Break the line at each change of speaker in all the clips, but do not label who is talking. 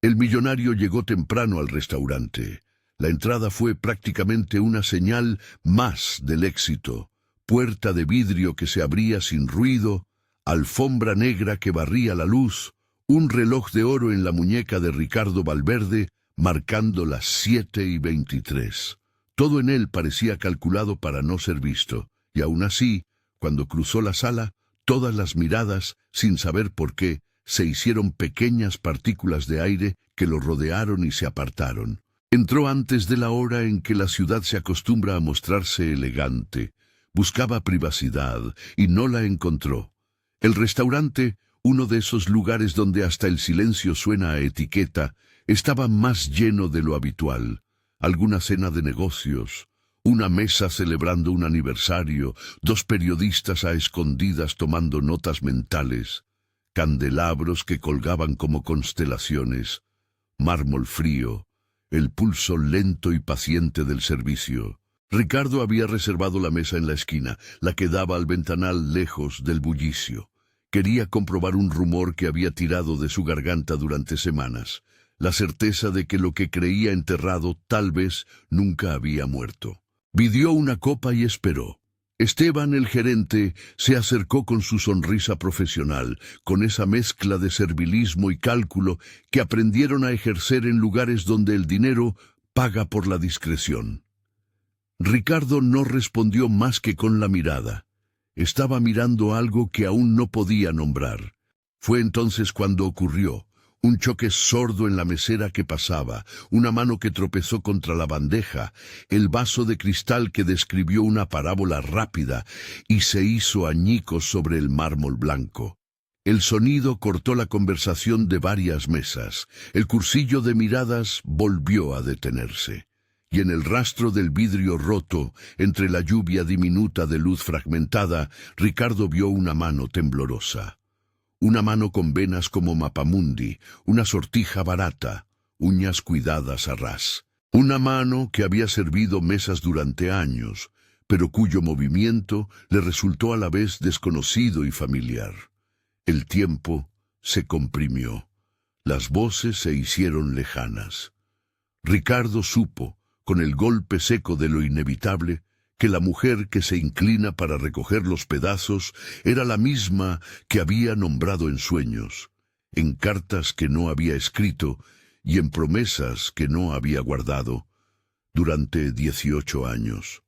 El millonario llegó temprano al restaurante. La entrada fue prácticamente una señal más del éxito. Puerta de vidrio que se abría sin ruido, alfombra negra que barría la luz, un reloj de oro en la muñeca de Ricardo Valverde, marcando las 7:23. Todo en él parecía calculado para no ser visto, y aún así, cuando cruzó la sala, todas las miradas, sin saber por qué, se hicieron pequeñas partículas de aire que lo rodearon y se apartaron. Entró antes de la hora en que la ciudad se acostumbra a mostrarse elegante. Buscaba privacidad y no la encontró. El restaurante, uno de esos lugares donde hasta el silencio suena a etiqueta, estaba más lleno de lo habitual. Alguna cena de negocios, una mesa celebrando un aniversario, 2 periodistas a escondidas tomando notas mentales, candelabros que colgaban como constelaciones, mármol frío, el pulso lento y paciente del servicio. Ricardo había reservado la mesa en la esquina, la que daba al ventanal lejos del bullicio. Quería comprobar un rumor que había tirado de su garganta durante semanas, la certeza de que lo que creía enterrado tal vez nunca había muerto. Pidió una copa y esperó. Esteban, el gerente, se acercó con su sonrisa profesional, con esa mezcla de servilismo y cálculo que aprendieron a ejercer en lugares donde el dinero paga por la discreción. Ricardo no respondió más que con la mirada. Estaba mirando algo que aún no podía nombrar. Fue entonces cuando ocurrió. Un choque sordo en la mesera que pasaba, una mano que tropezó contra la bandeja, el vaso de cristal que describió una parábola rápida y se hizo añicos sobre el mármol blanco. El sonido cortó la conversación de varias mesas. El cursillo de miradas volvió a detenerse. Y en el rastro del vidrio roto, entre la lluvia diminuta de luz fragmentada, Ricardo vio una mano temblorosa. Una mano con venas como mapamundi, una sortija barata, uñas cuidadas a ras. Una mano que había servido mesas durante años, pero cuyo movimiento le resultó a la vez desconocido y familiar. El tiempo se comprimió. Las voces se hicieron lejanas. Ricardo supo, con el golpe seco de lo inevitable, que la mujer que se inclina para recoger los pedazos era la misma que había nombrado en sueños, en cartas que no había escrito y en promesas que no había guardado durante 18 años.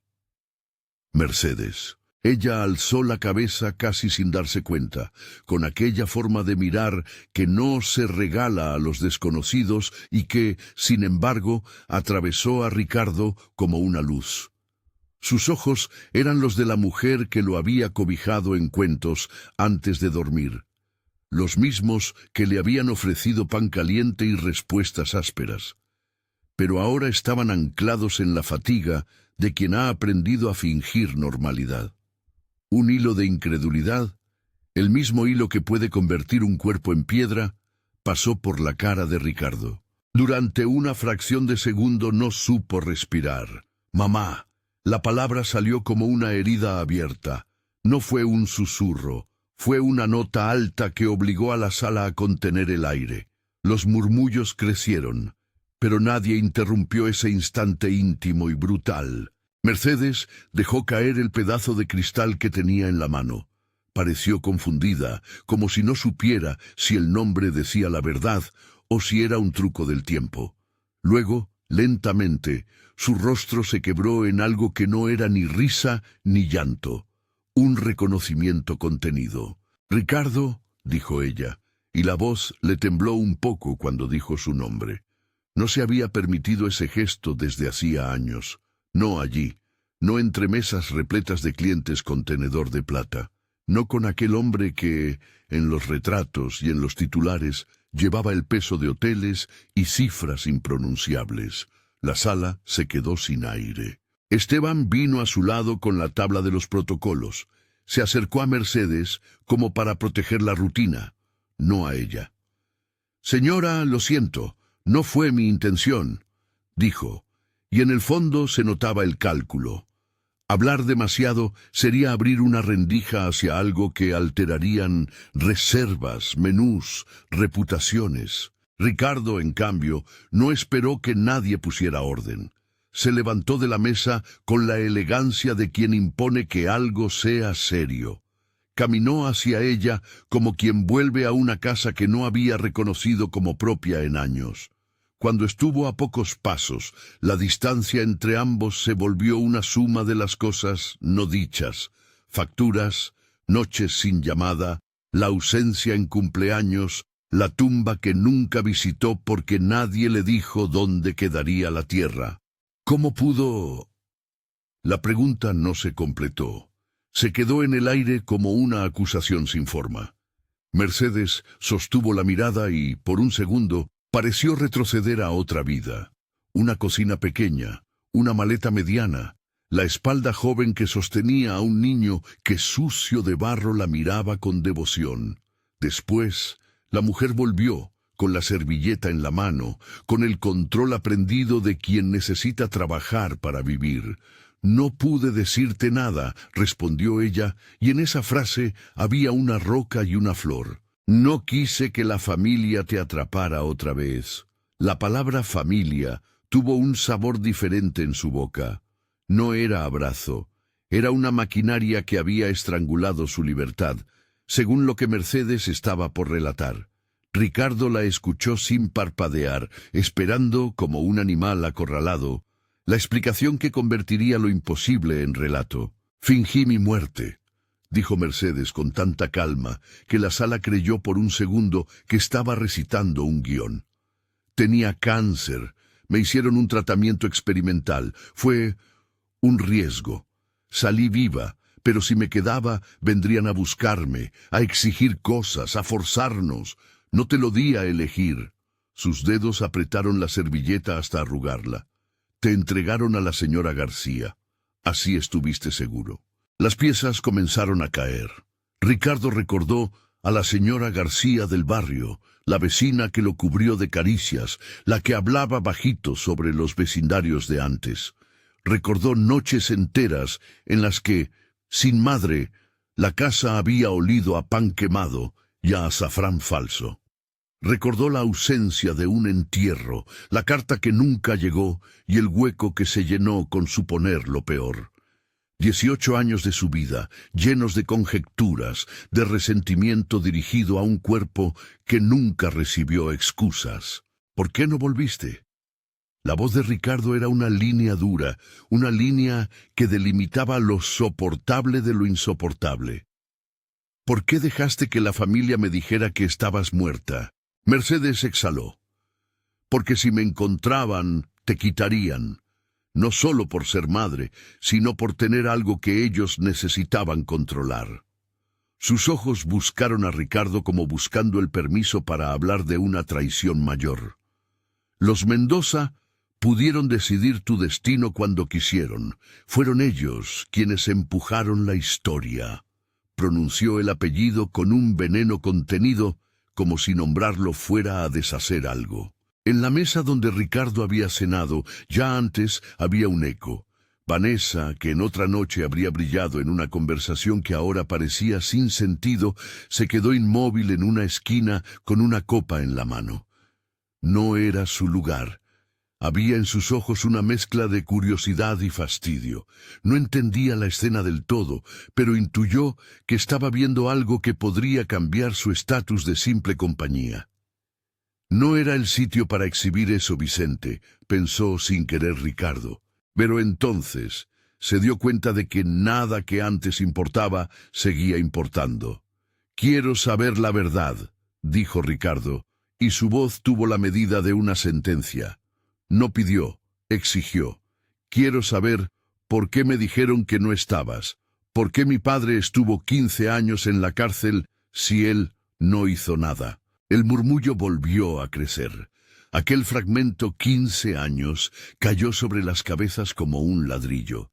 Mercedes. Ella alzó la cabeza casi sin darse cuenta, con aquella forma de mirar que no se regala a los desconocidos y que, sin embargo, atravesó a Ricardo como una luz. Sus ojos eran los de la mujer que lo había cobijado en cuentos antes de dormir, los mismos que le habían ofrecido pan caliente y respuestas ásperas. Pero ahora estaban anclados en la fatiga de quien ha aprendido a fingir normalidad. Un hilo de incredulidad, el mismo hilo que puede convertir un cuerpo en piedra, pasó por la cara de Ricardo. Durante una fracción de segundo no supo respirar. «Mamá». La palabra salió como una herida abierta. No fue un susurro, fue una nota alta que obligó a la sala a contener el aire. Los murmullos crecieron, pero nadie interrumpió ese instante íntimo y brutal. Mercedes dejó caer el pedazo de cristal que tenía en la mano. Pareció confundida, como si no supiera si el nombre decía la verdad o si era un truco del tiempo. Luego, lentamente, su rostro se quebró en algo que no era ni risa ni llanto, un reconocimiento contenido. «Ricardo», dijo ella, y la voz le tembló un poco cuando dijo su nombre. No se había permitido ese gesto desde hacía años, no allí, no entre mesas repletas de clientes con tenedor de plata, no con aquel hombre que, en los retratos y en los titulares, llevaba el peso de hoteles y cifras impronunciables. La sala se quedó sin aire. Esteban vino a su lado con la tabla de los protocolos. Se acercó a Mercedes como para proteger la rutina, no a ella. «Señora, lo siento, no fue mi intención», dijo, y en el fondo se notaba el cálculo. Hablar demasiado sería abrir una rendija hacia algo que alterarían reservas, menús, reputaciones. Ricardo, en cambio, no esperó que nadie pusiera orden. Se levantó de la mesa con la elegancia de quien impone que algo sea serio. Caminó hacia ella como quien vuelve a una casa que no había reconocido como propia en años. Cuando estuvo a pocos pasos, la distancia entre ambos se volvió una suma de las cosas no dichas: facturas, noches sin llamada, la ausencia en cumpleaños, la tumba que nunca visitó porque nadie le dijo dónde quedaría la tierra. ¿Cómo pudo? La pregunta no se completó. Se quedó en el aire como una acusación sin forma. Mercedes sostuvo la mirada y, por un segundo, pareció retroceder a otra vida. Una cocina pequeña, una maleta mediana, la espalda joven que sostenía a un niño que, sucio de barro, la miraba con devoción. Después, la mujer volvió, con la servilleta en la mano, con el control aprendido de quien necesita trabajar para vivir. «No pude decirte nada», respondió ella, y en esa frase había una roca y una flor. «No quise que la familia te atrapara otra vez». La palabra familia tuvo un sabor diferente en su boca. No era abrazo, era una maquinaria que había estrangulado su libertad, según lo que Mercedes estaba por relatar. Ricardo la escuchó sin parpadear, esperando, como un animal acorralado, la explicación que convertiría lo imposible en relato. «Fingí mi muerte», dijo Mercedes con tanta calma que la sala creyó por un segundo que estaba recitando un guión. «Tenía cáncer, me hicieron un tratamiento experimental, fue un riesgo. Salí viva, pero si me quedaba, vendrían a buscarme, a exigir cosas, a forzarnos. No te lo di a elegir». Sus dedos apretaron la servilleta hasta arrugarla. «Te entregaron a la señora García. Así estuviste seguro». Las piezas comenzaron a caer. Ricardo recordó a la señora García del barrio, la vecina que lo cubrió de caricias, la que hablaba bajito sobre los vecindarios de antes. Recordó noches enteras en las que, sin madre, la casa había olido a pan quemado y a azafrán falso. Recordó la ausencia de un entierro, la carta que nunca llegó y el hueco que se llenó con suponer lo peor. 18 años de su vida, llenos de conjeturas, de resentimiento dirigido a un cuerpo que nunca recibió excusas. «¿Por qué no volviste?». La voz de Ricardo era una línea dura, una línea que delimitaba lo soportable de lo insoportable. «¿Por qué dejaste que la familia me dijera que estabas muerta?». Mercedes exhaló. «Porque si me encontraban, te quitarían. No solo por ser madre, sino por tener algo que ellos necesitaban controlar». Sus ojos buscaron a Ricardo como buscando el permiso para hablar de una traición mayor. «Los Mendoza pudieron decidir tu destino cuando quisieron. Fueron ellos quienes empujaron la historia». Pronunció el apellido con un veneno contenido, como si nombrarlo fuera a deshacer algo. En la mesa donde Ricardo había cenado, ya antes había un eco. Vanessa, que en otra noche habría brillado en una conversación que ahora parecía sin sentido, se quedó inmóvil en una esquina con una copa en la mano. No era su lugar. Había en sus ojos una mezcla de curiosidad y fastidio. No entendía la escena del todo, pero intuyó que estaba viendo algo que podría cambiar su estatus de simple compañía. «No era el sitio para exhibir eso, Vicente», pensó sin querer Ricardo. Pero entonces se dio cuenta de que nada que antes importaba seguía importando. «Quiero saber la verdad», dijo Ricardo, y su voz tuvo la medida de una sentencia. No pidió, exigió. «Quiero saber por qué me dijeron que no estabas, por qué mi padre estuvo 15 años en la cárcel si él no hizo nada». El murmullo volvió a crecer. Aquel fragmento 15 años cayó sobre las cabezas como un ladrillo.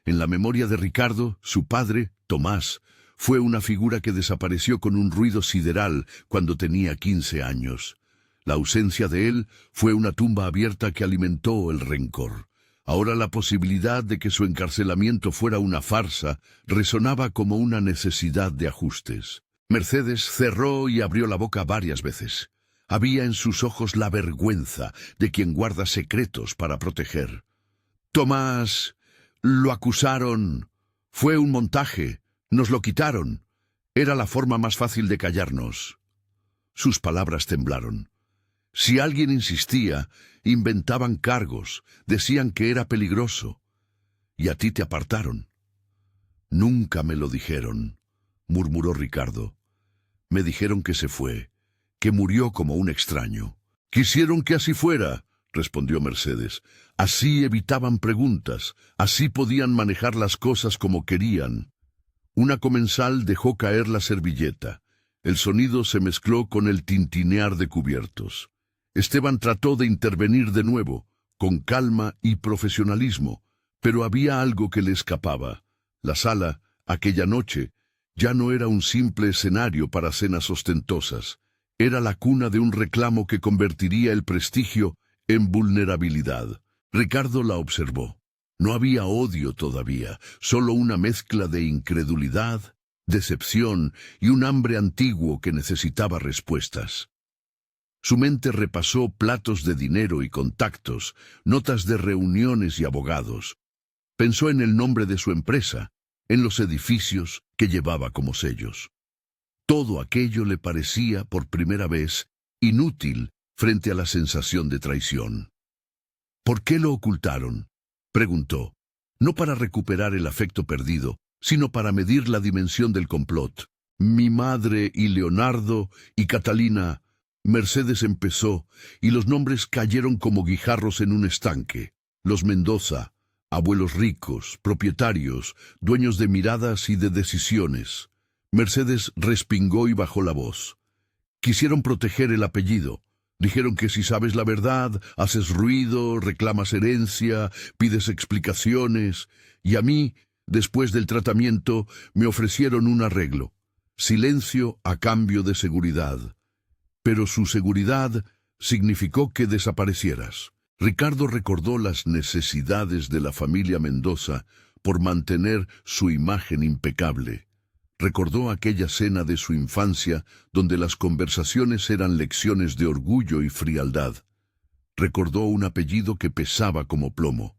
En la memoria de Ricardo, su padre, Tomás, fue una figura que desapareció con un ruido sideral cuando tenía 15 años. La ausencia de él fue una tumba abierta que alimentó el rencor. Ahora la posibilidad de que su encarcelamiento fuera una farsa resonaba como una necesidad de ajustes. Mercedes cerró y abrió la boca varias veces. Había en sus ojos la vergüenza de quien guarda secretos para proteger. Tomás, lo acusaron. Fue un montaje. Nos lo quitaron. Era la forma más fácil de callarnos. Sus palabras temblaron. Si alguien insistía, inventaban cargos, decían que era peligroso. Y a ti te apartaron. Nunca me lo dijeron, murmuró Ricardo. Me dijeron que se fue, que murió como un extraño. Quisieron que así fuera, respondió Mercedes. Así evitaban preguntas, así podían manejar las cosas como querían. Una comensal dejó caer la servilleta. El sonido se mezcló con el tintinear de cubiertos. Esteban trató de intervenir de nuevo, con calma y profesionalismo, pero había algo que le escapaba. La sala, aquella noche, ya no era un simple escenario para cenas ostentosas. Era la cuna de un reclamo que convertiría el prestigio en vulnerabilidad. Ricardo la observó. No había odio todavía, solo una mezcla de incredulidad, decepción y un hambre antiguo que necesitaba respuestas. Su mente repasó platos de dinero y contactos, notas de reuniones y abogados. Pensó en el nombre de su empresa, en los edificios que llevaba como sellos. Todo aquello le parecía, por primera vez, inútil frente a la sensación de traición. ¿Por qué lo ocultaron?, preguntó, no para recuperar el afecto perdido, sino para medir la dimensión del complot. Mi madre y Leonardo y Catalina. Mercedes empezó, y los nombres cayeron como guijarros en un estanque. Los Mendoza, abuelos ricos, propietarios, dueños de miradas y de decisiones. Mercedes respingó y bajó la voz. Quisieron proteger el apellido. Dijeron que si sabes la verdad, haces ruido, reclamas herencia, pides explicaciones. Y a mí, después del tratamiento, me ofrecieron un arreglo. Silencio a cambio de seguridad. Pero su seguridad significó que desaparecieras. Ricardo recordó las necesidades de la familia Mendoza por mantener su imagen impecable. Recordó aquella cena de su infancia donde las conversaciones eran lecciones de orgullo y frialdad. Recordó un apellido que pesaba como plomo.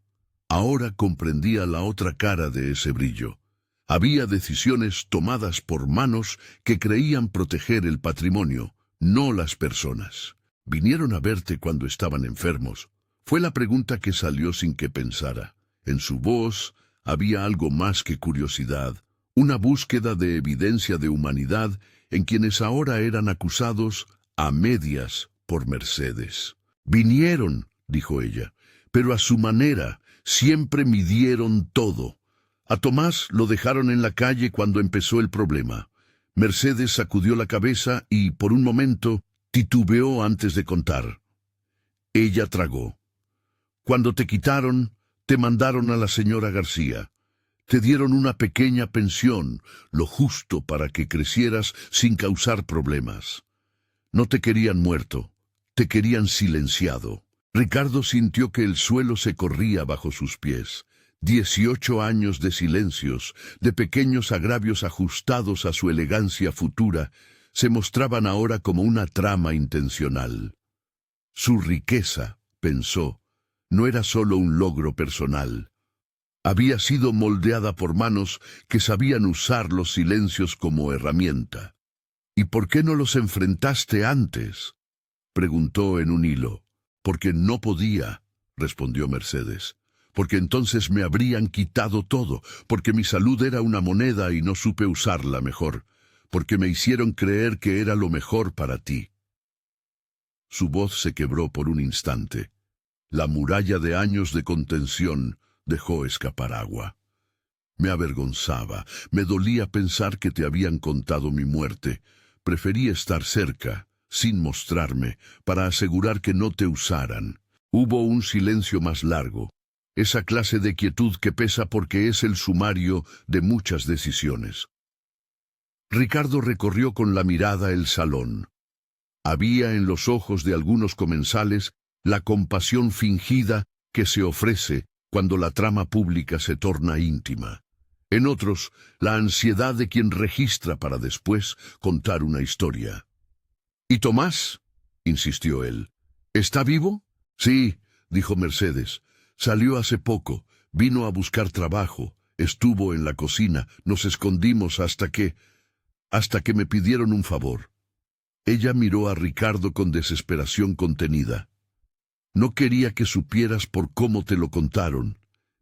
Ahora comprendía la otra cara de ese brillo. Había decisiones tomadas por manos que creían proteger el patrimonio, no las personas. ¿Vinieron a verte cuando estaban enfermos? Fue la pregunta que salió sin que pensara. En su voz había algo más que curiosidad. Una búsqueda de evidencia de humanidad en quienes ahora eran acusados a medias por Mercedes. Vinieron, dijo ella, pero a su manera, siempre midieron todo. A Tomás lo dejaron en la calle cuando empezó el problema. Mercedes sacudió la cabeza y, por un momento, titubeó antes de contar. Ella tragó. Cuando te quitaron, te mandaron a la señora García. Te dieron una pequeña pensión, lo justo para que crecieras sin causar problemas. No te querían muerto, te querían silenciado. Ricardo sintió que el suelo se corría bajo sus pies. 18 años de silencios, de pequeños agravios ajustados a su elegancia futura, se mostraban ahora como una trama intencional. Su riqueza, pensó, no era solo un logro personal. Había sido moldeada por manos que sabían usar los silencios como herramienta. ¿Y por qué no los enfrentaste antes?, preguntó en un hilo. Porque no podía, respondió Mercedes. Porque entonces me habrían quitado todo, porque mi salud era una moneda y no supe usarla mejor, porque me hicieron creer que era lo mejor para ti. Su voz se quebró por un instante. La muralla de años de contención dejó escapar agua. Me avergonzaba, me dolía pensar que te habían contado mi muerte. Preferí estar cerca, sin mostrarme, para asegurar que no te usaran. Hubo un silencio más largo, esa clase de quietud que pesa porque es el sumario de muchas decisiones. Ricardo recorrió con la mirada el salón. Había en los ojos de algunos comensales la compasión fingida que se ofrece cuando la trama pública se torna íntima. En otros, la ansiedad de quien registra para después contar una historia. ¿Y Tomás?, insistió él. ¿Está vivo? Sí, dijo Mercedes. Salió hace poco, vino a buscar trabajo, estuvo en la cocina, nos escondimos hasta que me pidieron un favor. Ella miró a Ricardo con desesperación contenida. No quería que supieras por cómo te lo contaron.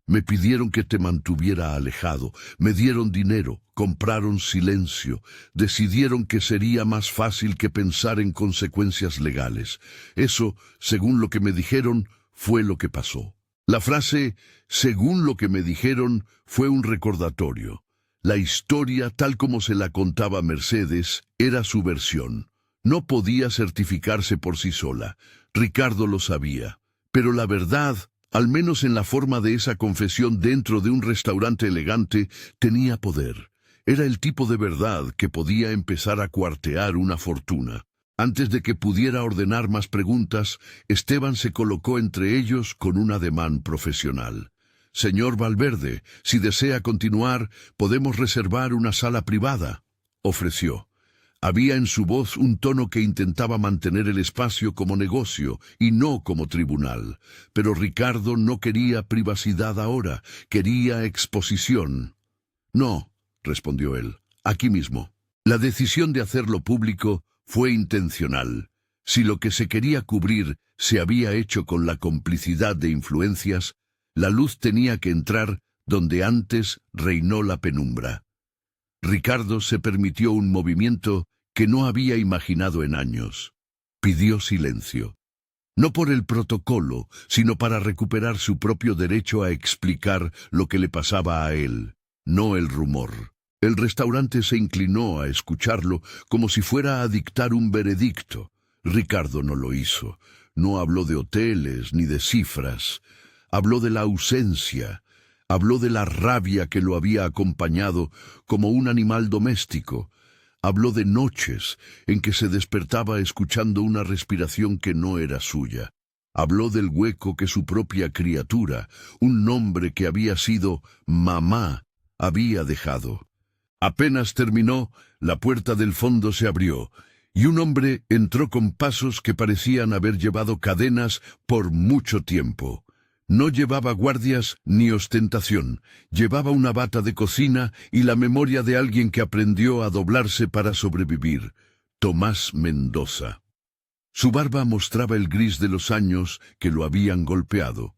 Me pidieron que te mantuviera alejado, me dieron dinero, compraron silencio, decidieron que sería más fácil que pensar en consecuencias legales. Eso, según lo que me dijeron, fue lo que pasó. La frase, según lo que me dijeron, fue un recordatorio. La historia, tal como se la contaba Mercedes, era su versión. No podía certificarse por sí sola. Ricardo lo sabía. Pero la verdad, al menos en la forma de esa confesión dentro de un restaurante elegante, tenía poder. Era el tipo de verdad que podía empezar a cuartear una fortuna. Antes de que pudiera ordenar más preguntas, Esteban se colocó entre ellos con un ademán profesional. «Señor Valverde, si desea continuar, podemos reservar una sala privada», ofreció. Había en su voz un tono que intentaba mantener el espacio como negocio y no como tribunal. Pero Ricardo no quería privacidad ahora, quería exposición. «No», respondió él, «aquí mismo». La decisión de hacerlo público fue intencional. Si lo que se quería cubrir se había hecho con la complicidad de influencias, la luz tenía que entrar donde antes reinó la penumbra. Ricardo se permitió un movimiento que no había imaginado en años. Pidió silencio. No por el protocolo, sino para recuperar su propio derecho a explicar lo que le pasaba a él, no el rumor. El restaurante se inclinó a escucharlo como si fuera a dictar un veredicto. Ricardo no lo hizo. No habló de hoteles ni de cifras. Habló de la ausencia. Habló de la rabia que lo había acompañado como un animal doméstico. Habló de noches en que se despertaba escuchando una respiración que no era suya. Habló del hueco que su propia criatura, un nombre que había sido mamá, había dejado. Apenas terminó, la puerta del fondo se abrió, y un hombre entró con pasos que parecían haber llevado cadenas por mucho tiempo. No llevaba guardias ni ostentación, llevaba una bata de cocina y la memoria de alguien que aprendió a doblarse para sobrevivir. Tomás Mendoza. Su barba mostraba el gris de los años que lo habían golpeado.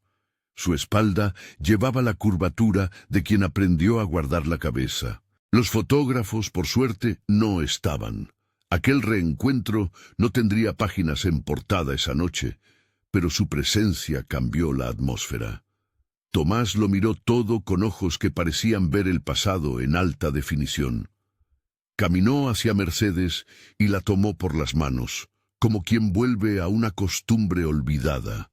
Su espalda llevaba la curvatura de quien aprendió a guardar la cabeza. Los fotógrafos, por suerte, no estaban. Aquel reencuentro no tendría páginas en portada esa noche, pero su presencia cambió la atmósfera. Tomás lo miró todo con ojos que parecían ver el pasado en alta definición. Caminó hacia Mercedes y la tomó por las manos, como quien vuelve a una costumbre olvidada.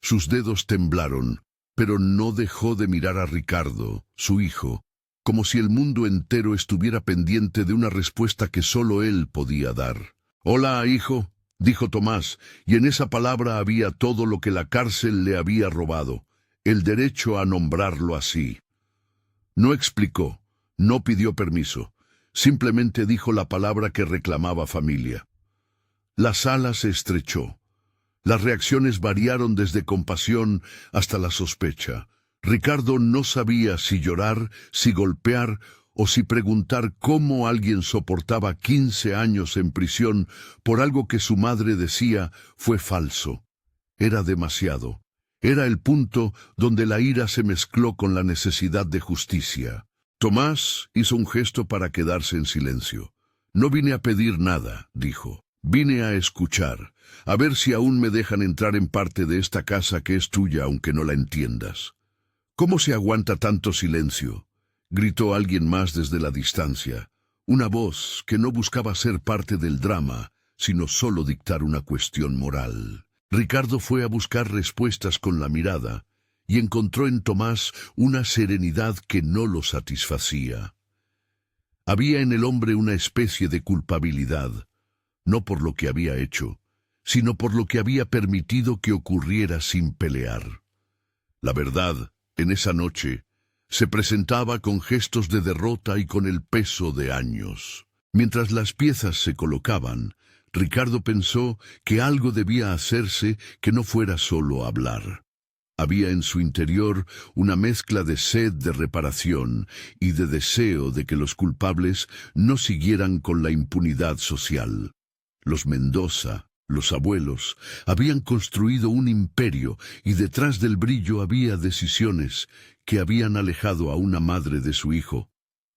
Sus dedos temblaron, pero no dejó de mirar a Ricardo, su hijo, como si el mundo entero estuviera pendiente de una respuesta que solo él podía dar. «Hola, hijo», dijo Tomás, y en esa palabra había todo lo que la cárcel le había robado, el derecho a nombrarlo así. No explicó, no pidió permiso, simplemente dijo la palabra que reclamaba familia. La sala se estrechó. Las reacciones variaron desde compasión hasta la sospecha. Ricardo no sabía si llorar, si golpear o si preguntar cómo alguien soportaba 15 años en prisión por algo que su madre decía fue falso. Era demasiado. Era el punto donde la ira se mezcló con la necesidad de justicia. Tomás hizo un gesto para quedarse en silencio. «No vine a pedir nada», dijo. «Vine a escuchar, a ver si aún me dejan entrar en parte de esta casa que es tuya aunque no la entiendas». «¿Cómo se aguanta tanto silencio?», gritó alguien más desde la distancia, una voz que no buscaba ser parte del drama, sino solo dictar una cuestión moral. Ricardo fue a buscar respuestas con la mirada y encontró en Tomás una serenidad que no lo satisfacía. Había en el hombre una especie de culpabilidad, no por lo que había hecho, sino por lo que había permitido que ocurriera sin pelear. La verdad, en esa noche, se presentaba con gestos de derrota y con el peso de años. Mientras las piezas se colocaban, Ricardo pensó que algo debía hacerse que no fuera solo hablar. Había en su interior una mezcla de sed de reparación y de deseo de que los culpables no siguieran con la impunidad social. Los Mendoza, los abuelos, habían construido un imperio y detrás del brillo había decisiones que habían alejado a una madre de su hijo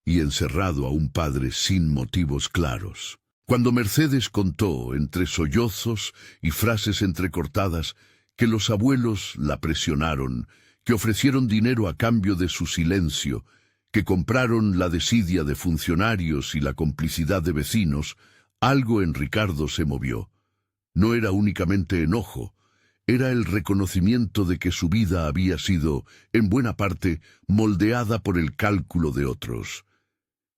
y encerrado a un padre sin motivos claros. Cuando Mercedes contó, entre sollozos y frases entrecortadas, que los abuelos la presionaron, que ofrecieron dinero a cambio de su silencio, que compraron la desidia de funcionarios y la complicidad de vecinos, algo en Ricardo se movió. No era únicamente enojo, era el reconocimiento de que su vida había sido, en buena parte, moldeada por el cálculo de otros.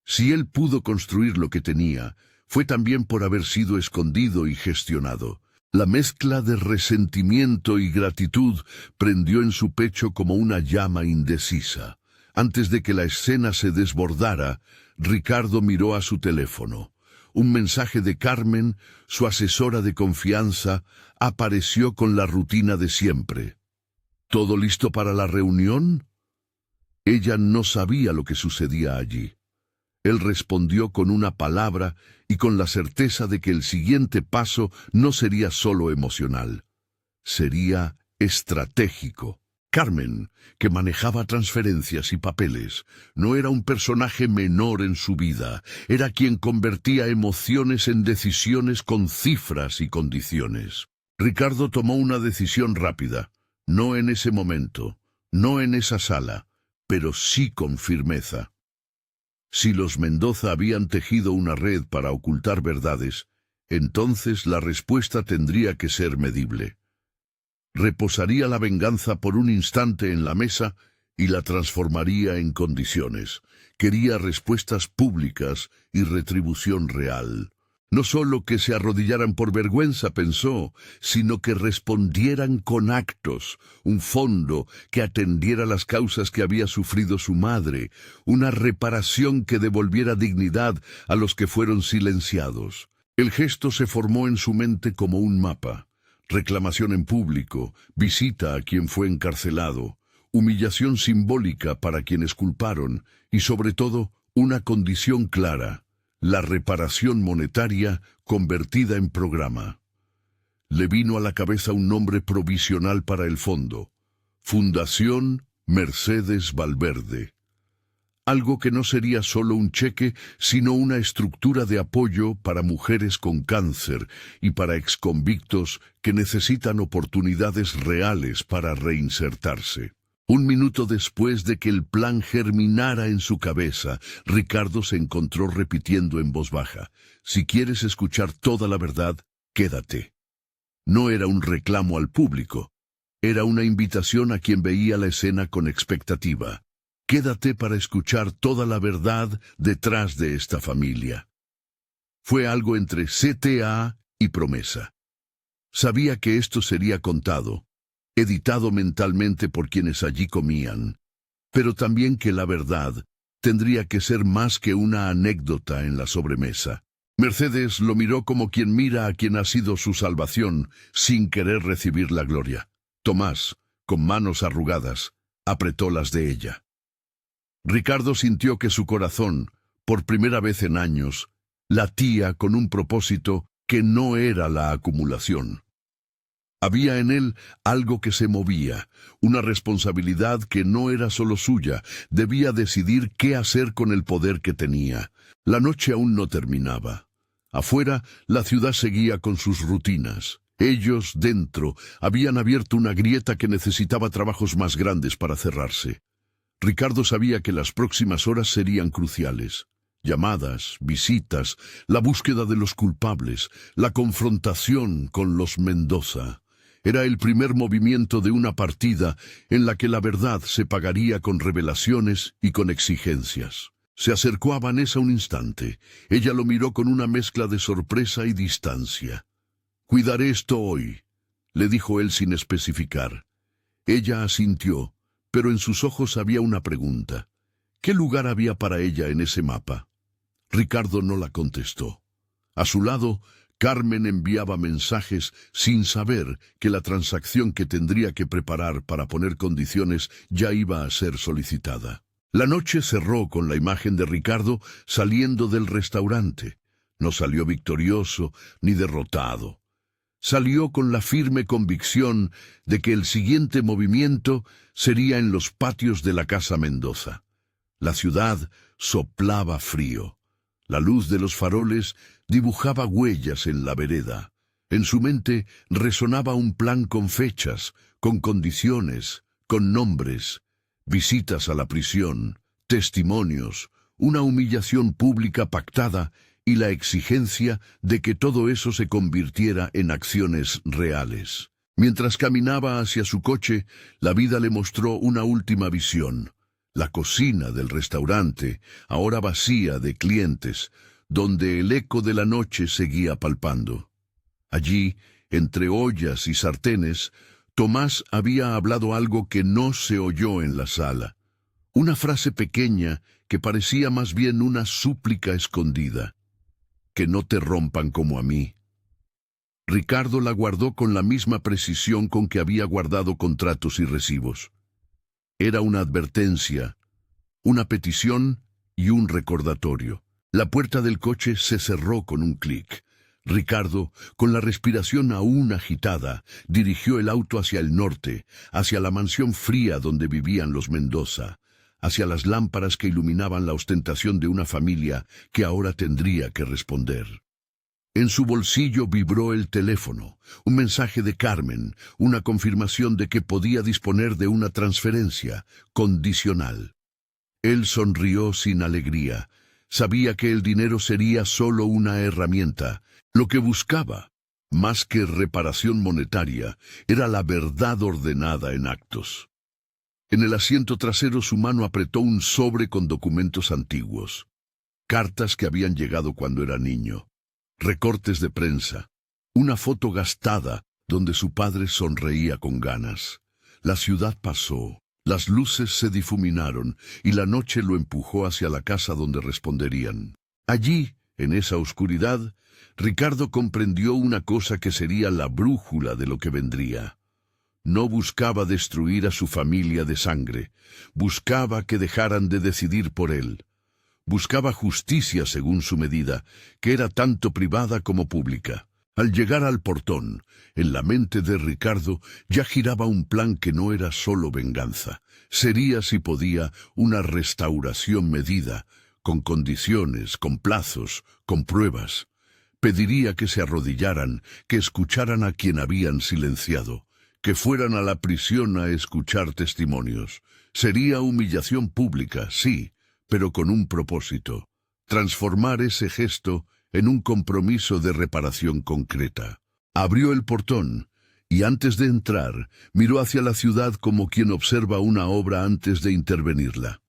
Si él pudo construir lo que tenía, fue también por haber sido escondido y gestionado. La mezcla de resentimiento y gratitud prendió en su pecho como una llama indecisa. Antes de que la escena se desbordara, Ricardo miró a su teléfono. Un mensaje de Carmen, su asesora de confianza, apareció con la rutina de siempre. ¿Todo listo para la reunión? Ella no sabía lo que sucedía allí. Él respondió con una palabra y con la certeza de que el siguiente paso no sería solo emocional, sería estratégico. Carmen, que manejaba transferencias y papeles, no era un personaje menor en su vida, era quien convertía emociones en decisiones con cifras y condiciones. Ricardo tomó una decisión rápida, no en ese momento, no en esa sala, pero sí con firmeza. Si los Mendoza habían tejido una red para ocultar verdades, entonces la respuesta tendría que ser medible. Reposaría la venganza por un instante en la mesa y la transformaría en condiciones. Quería respuestas públicas y retribución real. No solo que se arrodillaran por vergüenza, pensó, sino que respondieran con actos, un fondo que atendiera las causas que había sufrido su madre, una reparación que devolviera dignidad a los que fueron silenciados. El gesto se formó en su mente como un mapa. Reclamación en público, visita a quien fue encarcelado, humillación simbólica para quienes culparon y, sobre todo, una condición clara: la reparación monetaria convertida en programa. Le vino a la cabeza un nombre provisional para el fondo: Fundación Mercedes Valverde. Algo que no sería solo un cheque, sino una estructura de apoyo para mujeres con cáncer y para exconvictos que necesitan oportunidades reales para reinsertarse. Un minuto después de que el plan germinara en su cabeza, Ricardo se encontró repitiendo en voz baja: si quieres escuchar toda la verdad, quédate. No era un reclamo al público, era una invitación a quien veía la escena con expectativa. Quédate para escuchar toda la verdad detrás de esta familia. Fue algo entre CTA y promesa. Sabía que esto sería contado, editado mentalmente por quienes allí comían, pero también que la verdad tendría que ser más que una anécdota en la sobremesa. Mercedes lo miró como quien mira a quien ha sido su salvación sin querer recibir la gloria. Tomás, con manos arrugadas, apretó las de ella. Ricardo sintió que su corazón, por primera vez en años, latía con un propósito que no era la acumulación. Había en él algo que se movía, una responsabilidad que no era solo suya, debía decidir qué hacer con el poder que tenía. La noche aún no terminaba. Afuera, la ciudad seguía con sus rutinas. Ellos, dentro, habían abierto una grieta que necesitaba trabajos más grandes para cerrarse. Ricardo sabía que las próximas horas serían cruciales. Llamadas, visitas, la búsqueda de los culpables, la confrontación con los Mendoza. Era el primer movimiento de una partida en la que la verdad se pagaría con revelaciones y con exigencias. Se acercó a Vanessa un instante. Ella lo miró con una mezcla de sorpresa y distancia. «Cuidaré esto hoy», le dijo él sin especificar. Ella asintió, pero en sus ojos había una pregunta. ¿Qué lugar había para ella en ese mapa? Ricardo no la contestó. A su lado, Carmen enviaba mensajes sin saber que la transacción que tendría que preparar para poner condiciones ya iba a ser solicitada. La noche cerró con la imagen de Ricardo saliendo del restaurante. No salió victorioso ni derrotado. Salió con la firme convicción de que el siguiente movimiento sería en los patios de la Casa Mendoza. La ciudad soplaba frío. La luz de los faroles dibujaba huellas en la vereda. En su mente resonaba un plan con fechas, con condiciones, con nombres, visitas a la prisión, testimonios, una humillación pública pactada y la exigencia de que todo eso se convirtiera en acciones reales. Mientras caminaba hacia su coche, la vida le mostró una última visión. La cocina del restaurante, ahora vacía de clientes, donde el eco de la noche seguía palpando. Allí, entre ollas y sartenes, Tomás había hablado algo que no se oyó en la sala. Una frase pequeña que parecía más bien una súplica escondida. Que no te rompan como a mí. Ricardo la guardó con la misma precisión con que había guardado contratos y recibos. Era una advertencia, una petición y un recordatorio. La puerta del coche se cerró con un clic. Ricardo, con la respiración aún agitada, dirigió el auto hacia el norte, hacia la mansión fría donde vivían los Mendoza, hacia las lámparas que iluminaban la ostentación de una familia que ahora tendría que responder. En su bolsillo vibró el teléfono, un mensaje de Carmen, una confirmación de que podía disponer de una transferencia condicional. Él sonrió sin alegría. Sabía que el dinero sería solo una herramienta. Lo que buscaba, más que reparación monetaria, era la verdad ordenada en actos. En el asiento trasero su mano apretó un sobre con documentos antiguos. Cartas que habían llegado cuando era niño. Recortes de prensa, una foto gastada donde su padre sonreía con ganas. La ciudad pasó, las luces se difuminaron y la noche lo empujó hacia la casa donde responderían. Allí, en esa oscuridad, Ricardo comprendió una cosa que sería la brújula de lo que vendría. No buscaba destruir a su familia de sangre, buscaba que dejaran de decidir por él. Buscaba justicia según su medida, que era tanto privada como pública. Al llegar al portón, en la mente de Ricardo ya giraba un plan que no era solo venganza. Sería, si podía, una restauración medida, con condiciones, con plazos, con pruebas. Pediría que se arrodillaran, que escucharan a quien habían silenciado, que fueran a la prisión a escuchar testimonios. Sería humillación pública, sí, pero con un propósito, transformar ese gesto en un compromiso de reparación concreta. Abrió el portón, y antes de entrar, miró hacia la ciudad como quien observa una obra antes de intervenirla.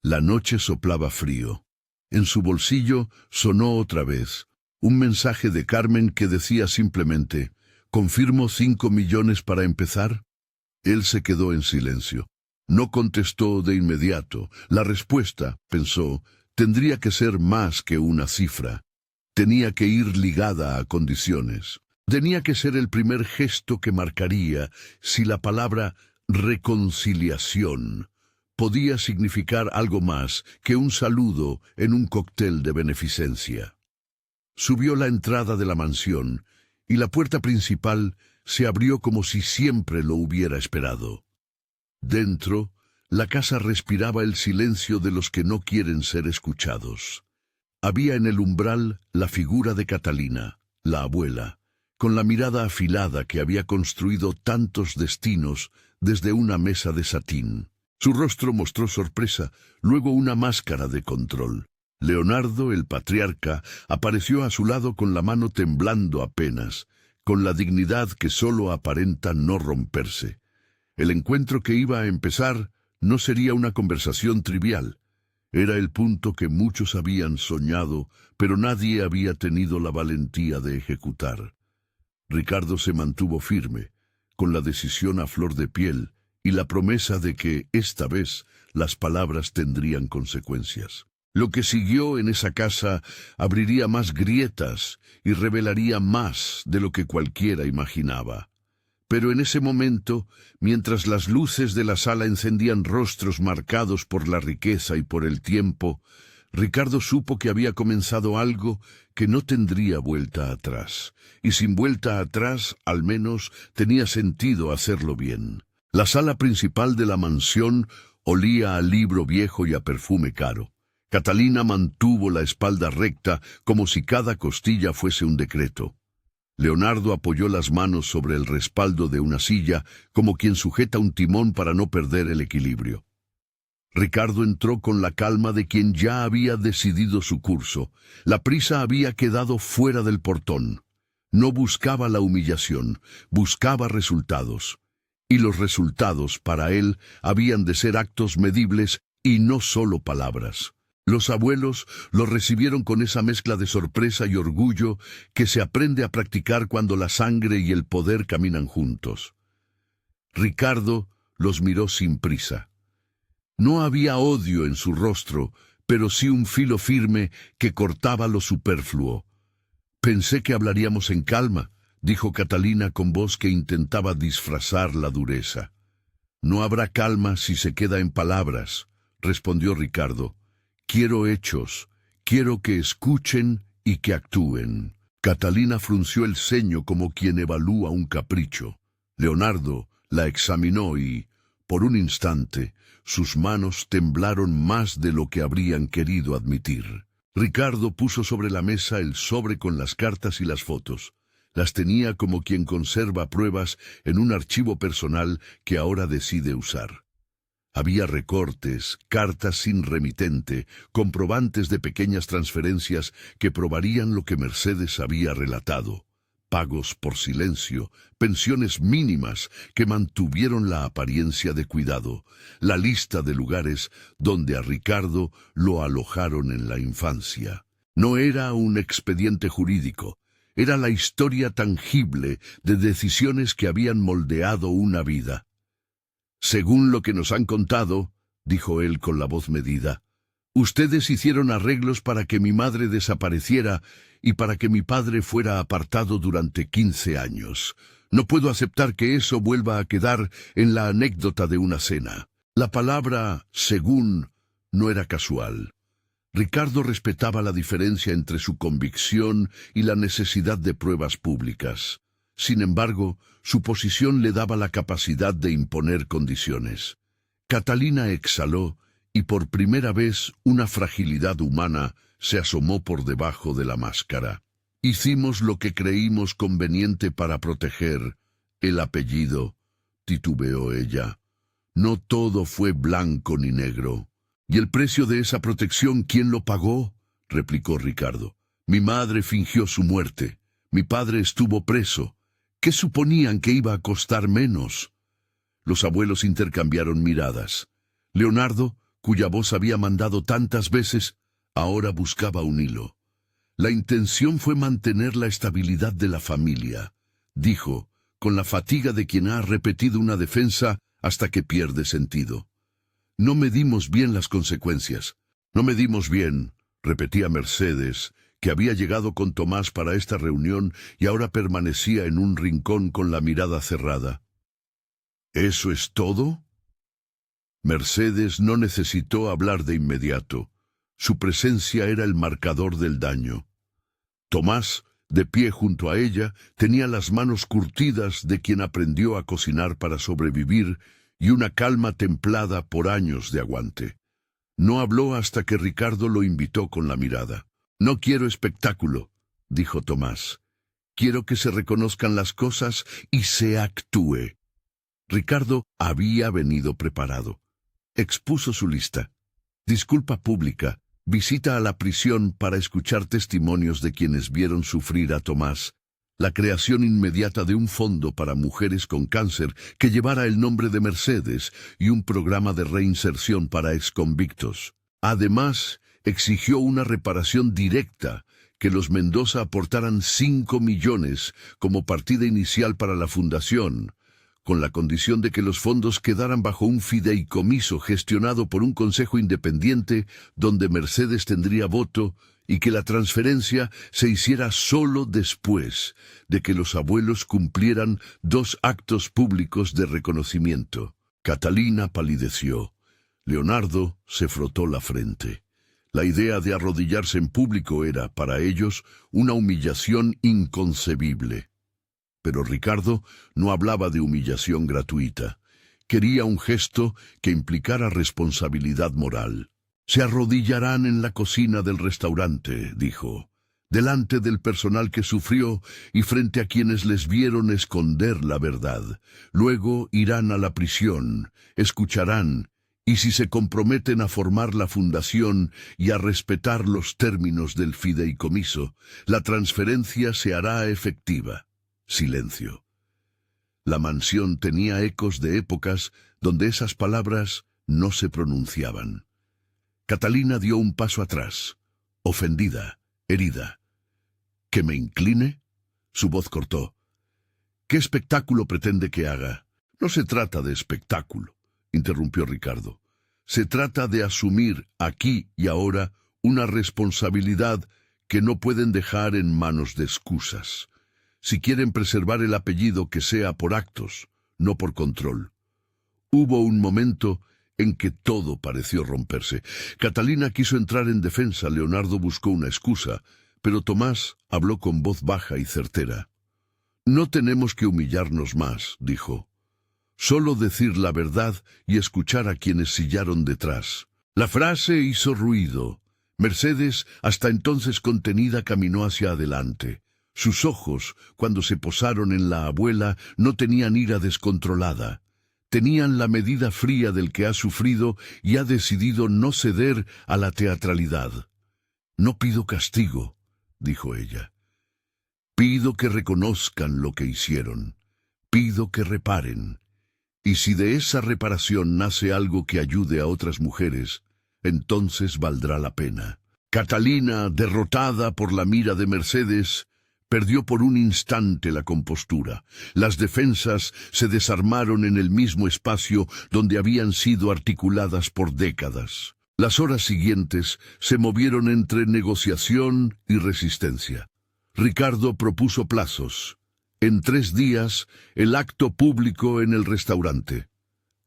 La noche soplaba frío. En su bolsillo sonó otra vez un mensaje de Carmen que decía simplemente, «¿Confirmo 5 millones para empezar?» Él se quedó en silencio. No contestó de inmediato. La respuesta, pensó, tendría que ser más que una cifra. Tenía que ir ligada a condiciones. Tenía que ser el primer gesto que marcaría si la palabra reconciliación podía significar algo más que un saludo en un cóctel de beneficencia. Subió la entrada de la mansión y la puerta principal se abrió como si siempre lo hubiera esperado. Dentro, la casa respiraba el silencio de los que no quieren ser escuchados. Había en el umbral la figura de Catalina, la abuela, con la mirada afilada que había construido tantos destinos desde una mesa de satín. Su rostro mostró sorpresa, luego una máscara de control. Leonardo, el patriarca, apareció a su lado con la mano temblando apenas, con la dignidad que solo aparenta no romperse. El encuentro que iba a empezar no sería una conversación trivial. Era el punto que muchos habían soñado, pero nadie había tenido la valentía de ejecutar. Ricardo se mantuvo firme, con la decisión a flor de piel y la promesa de que, esta vez, las palabras tendrían consecuencias. Lo que siguió en esa casa abriría más grietas y revelaría más de lo que cualquiera imaginaba. Pero en ese momento, mientras las luces de la sala encendían rostros marcados por la riqueza y por el tiempo, Ricardo supo que había comenzado algo que no tendría vuelta atrás, y sin vuelta atrás, al menos, tenía sentido hacerlo bien. La sala principal de la mansión olía a libro viejo y a perfume caro. Catalina mantuvo la espalda recta como si cada costilla fuese un decreto. Leonardo apoyó las manos sobre el respaldo de una silla como quien sujeta un timón para no perder el equilibrio. Ricardo entró con la calma de quien ya había decidido su curso. La prisa había quedado fuera del portón. No buscaba la humillación, buscaba resultados. Y los resultados, para él, habían de ser actos medibles y no solo palabras. Los abuelos lo recibieron con esa mezcla de sorpresa y orgullo que se aprende a practicar cuando la sangre y el poder caminan juntos. Ricardo los miró sin prisa. No había odio en su rostro, pero sí un filo firme que cortaba lo superfluo. «Pensé que hablaríamos en calma», dijo Catalina con voz que intentaba disfrazar la dureza. «No habrá calma si se queda en palabras», respondió Ricardo. «Quiero hechos, quiero que escuchen y que actúen». Catalina frunció el ceño como quien evalúa un capricho. Leonardo la examinó y, por un instante, sus manos temblaron más de lo que habrían querido admitir. Ricardo puso sobre la mesa el sobre con las cartas y las fotos. Las tenía como quien conserva pruebas en un archivo personal que ahora decide usar. Había recortes, cartas sin remitente, comprobantes de pequeñas transferencias que probarían lo que Mercedes había relatado. Pagos por silencio, pensiones mínimas que mantuvieron la apariencia de cuidado, la lista de lugares donde a Ricardo lo alojaron en la infancia. No era un expediente jurídico, era la historia tangible de decisiones que habían moldeado una vida. «Según lo que nos han contado», dijo él con la voz medida, «ustedes hicieron arreglos para que mi madre desapareciera y para que mi padre fuera apartado durante 15 años. No puedo aceptar que eso vuelva a quedar en la anécdota de una cena». La palabra «según» no era casual. Ricardo respetaba la diferencia entre su convicción y la necesidad de pruebas públicas. Sin embargo, su posición le daba la capacidad de imponer condiciones. Catalina exhaló y por primera vez una fragilidad humana se asomó por debajo de la máscara. «Hicimos lo que creímos conveniente para proteger el apellido», titubeó ella. «No todo fue blanco ni negro». «¿Y el precio de esa protección quién lo pagó?», replicó Ricardo. «Mi madre fingió su muerte. Mi padre estuvo preso. ¿Qué suponían que iba a costar menos?». Los abuelos intercambiaron miradas. Leonardo, cuya voz había mandado tantas veces, ahora buscaba un hilo. «La intención fue mantener la estabilidad de la familia», dijo, con la fatiga de quien ha repetido una defensa hasta que pierde sentido. «No medimos bien las consecuencias». «No medimos bien», repetía Mercedes, que había llegado con Tomás para esta reunión y ahora permanecía en un rincón con la mirada cerrada. «¿Eso es todo?». Mercedes no necesitó hablar de inmediato. Su presencia era el marcador del daño. Tomás, de pie junto a ella, tenía las manos curtidas de quien aprendió a cocinar para sobrevivir y una calma templada por años de aguante. No habló hasta que Ricardo lo invitó con la mirada. «No quiero espectáculo», dijo Tomás. «Quiero que se reconozcan las cosas y se actúe». Ricardo había venido preparado. Expuso su lista. Disculpa pública, visita a la prisión para escuchar testimonios de quienes vieron sufrir a Tomás, la creación inmediata de un fondo para mujeres con cáncer que llevara el nombre de Mercedes y un programa de reinserción para exconvictos. Además, exigió una reparación directa, que los Mendoza aportaran 5 millones como partida inicial para la fundación, con la condición de que los fondos quedaran bajo un fideicomiso gestionado por un consejo independiente donde Mercedes tendría voto y que la transferencia se hiciera solo después de que los abuelos cumplieran 2 actos públicos de reconocimiento. Catalina palideció. Leonardo se frotó la frente. La idea de arrodillarse en público era, para ellos, una humillación inconcebible. Pero Ricardo no hablaba de humillación gratuita. Quería un gesto que implicara responsabilidad moral. Se arrodillarán en la cocina del restaurante, dijo, delante del personal que sufrió y frente a quienes les vieron esconder la verdad. Luego irán a la prisión, escucharán, y si se comprometen a formar la fundación y a respetar los términos del fideicomiso, la transferencia se hará efectiva. Silencio. La mansión tenía ecos de épocas donde esas palabras no se pronunciaban. Catalina dio un paso atrás, ofendida, herida. ¿Que me incline? Su voz cortó. ¿Qué espectáculo pretende que haga? No se trata de espectáculo, interrumpió Ricardo. Se trata de asumir aquí y ahora una responsabilidad que no pueden dejar en manos de excusas. Si quieren preservar el apellido, que sea por actos, no por control. Hubo un momento en que todo pareció romperse. Catalina quiso entrar en defensa, Leonardo buscó una excusa, pero Tomás habló con voz baja y certera. No tenemos que humillarnos más, dijo. Solo decir la verdad y escuchar a quienes sillaron detrás. La frase hizo ruido. Mercedes, hasta entonces contenida, caminó hacia adelante. Sus ojos, cuando se posaron en la abuela, no tenían ira descontrolada. Tenían la medida fría del que ha sufrido y ha decidido no ceder a la teatralidad. No pido castigo, dijo ella. Pido que reconozcan lo que hicieron. Pido que reparen. Y si de esa reparación nace algo que ayude a otras mujeres, entonces valdrá la pena. Catalina, derrotada por la mira de Mercedes, perdió por un instante la compostura. Las defensas se desarmaron en el mismo espacio donde habían sido articuladas por décadas. Las horas siguientes se movieron entre negociación y resistencia. Ricardo propuso plazos. En 3 días, el acto público en el restaurante.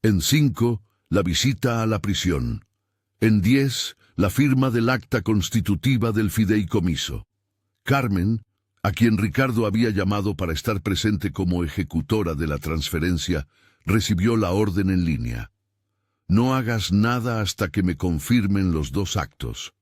En 5, la visita a la prisión. En 10, la firma del acta constitutiva del fideicomiso. Carmen, a quien Ricardo había llamado para estar presente como ejecutora de la transferencia, recibió la orden en línea. No hagas nada hasta que me confirmen los 2 actos.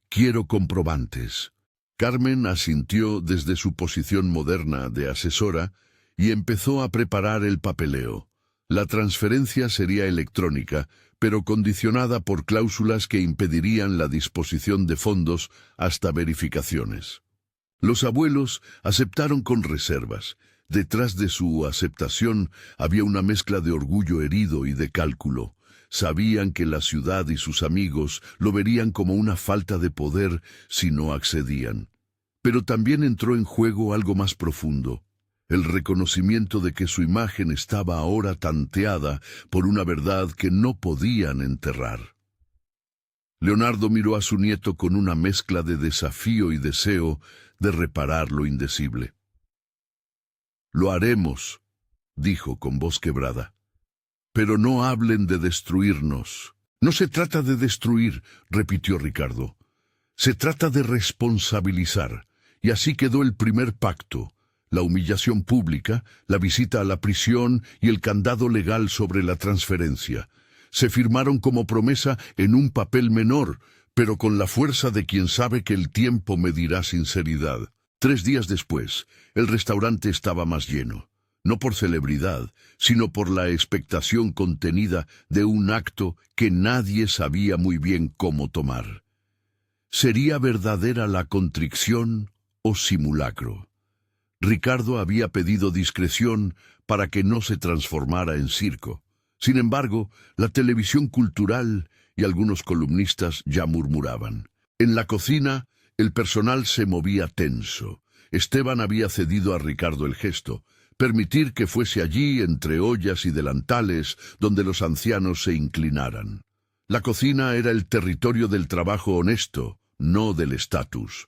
Quiero comprobantes. Carmen asintió desde su posición moderna de asesora y empezó a preparar el papeleo. La transferencia sería electrónica, pero condicionada por cláusulas que impedirían la disposición de fondos hasta verificaciones. Los abuelos aceptaron con reservas. Detrás de su aceptación había una mezcla de orgullo herido y de cálculo. Sabían que la ciudad y sus amigos lo verían como una falta de poder si no accedían. Pero también entró en juego algo más profundo, el reconocimiento de que su imagen estaba ahora tanteada por una verdad que no podían enterrar. Leonardo miró a su nieto con una mezcla de desafío y deseo de reparar lo indecible. «Lo haremos», dijo con voz quebrada. «Pero no hablen de destruirnos». «No se trata de destruir», repitió Ricardo. «Se trata de responsabilizar». Y así quedó el primer pacto, la humillación pública, la visita a la prisión y el candado legal sobre la transferencia. Se firmaron como promesa en un papel menor, pero con la fuerza de quien sabe que el tiempo medirá sinceridad. 3 días después, el restaurante estaba más lleno, no por celebridad, sino por la expectación contenida de un acto que nadie sabía muy bien cómo tomar. ¿Sería verdadera la contrición o simulacro? Ricardo había pedido discreción para que no se transformara en circo. Sin embargo, la televisión cultural y algunos columnistas ya murmuraban. En la cocina, el personal se movía tenso. Esteban había cedido a Ricardo el gesto, permitir que fuese allí, entre ollas y delantales, donde los ancianos se inclinaran. La cocina era el territorio del trabajo honesto, no del estatus.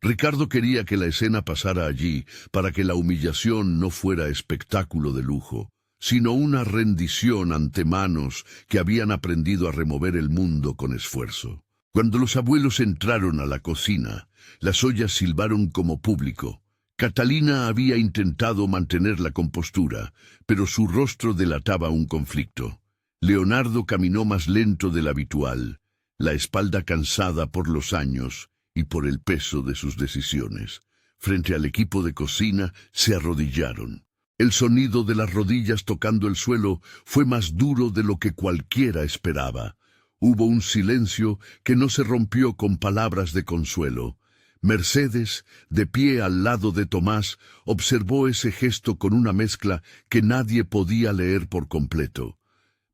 Ricardo quería que la escena pasara allí para que la humillación no fuera espectáculo de lujo, sino una rendición ante manos que habían aprendido a remover el mundo con esfuerzo. Cuando los abuelos entraron a la cocina, las ollas silbaron como público. Catalina había intentado mantener la compostura, pero su rostro delataba un conflicto. Leonardo caminó más lento del habitual, la espalda cansada por los años y por el peso de sus decisiones. Frente al equipo de cocina se arrodillaron. El sonido de las rodillas tocando el suelo fue más duro de lo que cualquiera esperaba. Hubo un silencio que no se rompió con palabras de consuelo. Mercedes, de pie al lado de Tomás, observó ese gesto con una mezcla que nadie podía leer por completo.